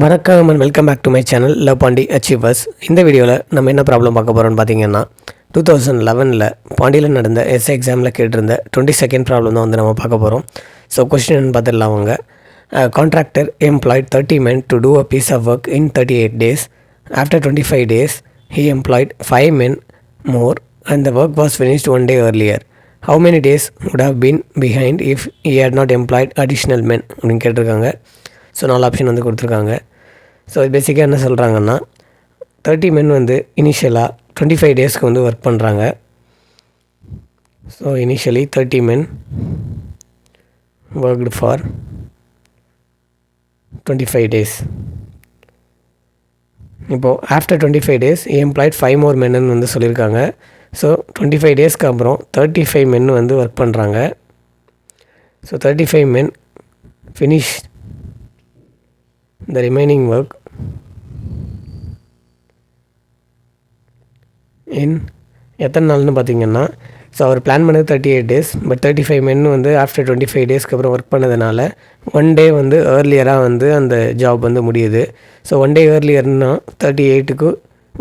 வணக்கம் and welcome back to my channel love Pandi achievers. இந்த வீடியோவில் நம்ம என்ன ப்ராப்ளம் பார்க்க போகிறோம்னு பார்த்தீங்கன்னா 2011 பாண்டியில் நடந்த எஸ்ஏ எக்ஸாமில் கேட்டிருந்த 22nd ப்ராப்ளம் தான் வந்து நம்ம பார்க்க போகிறோம். ஸோ கொஸ்டின் பார்த்துடலாம். அவங்க contractor employed 30 men to do a piece of work in 38 days. After 25 days, he employed 5 men more and the work was finished one day earlier. How many days would have been behind if he had not employed additional men அப்படின்னு கேட்டிருக்காங்க. So 4 option வந்து கொடுத்துருக்காங்க. So பேசிக்காக என்ன சொல்கிறாங்கன்னா 30 men வந்து இனிஷியலாக 25 டேஸ்க்கு வந்து ஒர்க் பண்ணுறாங்க. So initially 30 men worked for 25 days. இப்போது after 25 days he employed 5 more men வந்து சொல்லியிருக்காங்க. ஸோ 25 டேஸ்க்கு அப்புறம் 35 men வந்து ஒர்க் பண்ணுறாங்க. So 35 men finish the remaining work in எத்தனை நாள்னு பார்த்தீங்கன்னா, ஸோ அவர் பிளான் பண்ணது 38 days, பட் 35 men வந்து ஆஃப்டர் 25 டேஸ்க்கு அப்புறம் ஒர்க் பண்ணதுனால 1 day வந்து ஏர்லியராக வந்து அந்த ஜாப் வந்து முடியுது. So 1 day ஏர்லியர்னா 38க்கு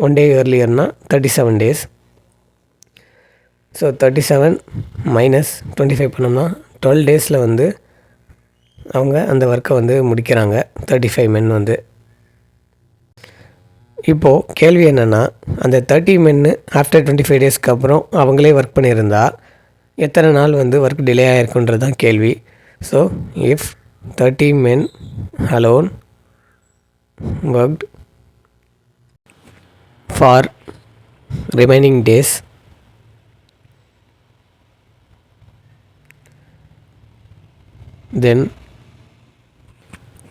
1 day ஏர்லியர்னா 37 days. So 37 minus 25 பண்ணோம்னா 12 daysல வந்து அவங்க அந்த ஒர்க்கை வந்து முடிக்கிறாங்க 35 men வந்து. இப்போது கேள்வி என்னென்னா, அந்த 30 men ஆஃப்டர் 25 டேஸ்க்கு அப்புறம் அவங்களே ஒர்க் பண்ணியிருந்தா எத்தனை நாள் வந்து ஒர்க் டிலே ஆகிருக்குன்றது தான் கேள்வி. So if 30 men alone worked for remaining days, then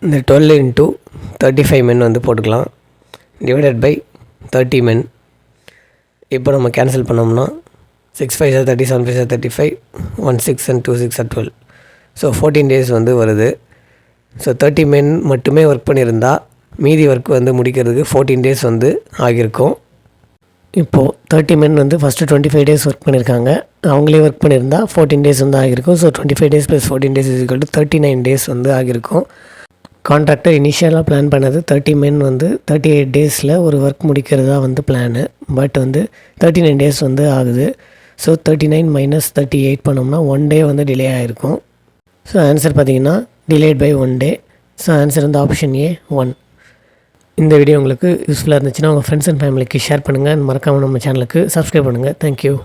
இந்த 12 into 35 men வந்து போட்டுக்கலாம், டிவைடட் பை 30 men. இப்போ நம்ம கேன்சல் பண்ணோம்னா 6 5 are 30, 7 5 are 35, 1 6 and 2 6 are 12. So 14 days வந்து வருது. ஸோ 30 men மட்டுமே ஒர்க் பண்ணியிருந்தால் மீதி ஒர்க் வந்து முடிக்கிறதுக்கு 14 days வந்து ஆகியிருக்கும். இப்போது 30 men வந்து ஃபஸ்ட்டு 25 days ஒர்க் பண்ணியிருக்காங்க, அவங்களே ஒர்க் பண்ணியிருந்தால் 14 days வந்து ஆகியிருக்கும். ஸோ 25 days + 14 days = 39 days வந்து ஆகியிருக்கும். கான்ட்ராக்டர் இனிஷியலாக பிளான் பண்ணது 30 men வந்து 38 டேஸில் ஒரு ஒர்க் முடிக்கிறதா வந்து பிளானு, பட் வந்து 39 days வந்து ஆகுது. ஸோ 39 minus 38 பண்ணோம்னா 1 day வந்து டிலே ஆகிருக்கும். ஸோ ஆன்சர் பார்த்திங்கன்னா delayed by 1 day. So answer வந்து ஆப்ஷன் ஏ 1. இந்த வீடியோ உங்களுக்கு யூஸ்ஃபுல்லாக இருந்துச்சுன்னா உங்கள் ஃப்ரெண்ட்ஸ் அண்ட் ஃபேமிலிக்கு ஷேர் பண்ணுங்கள். மறக்காமல் நம்ம சேனலுக்கு சப்ஸ்கிரைப் பண்ணுங்கள். தேங்க்யூ.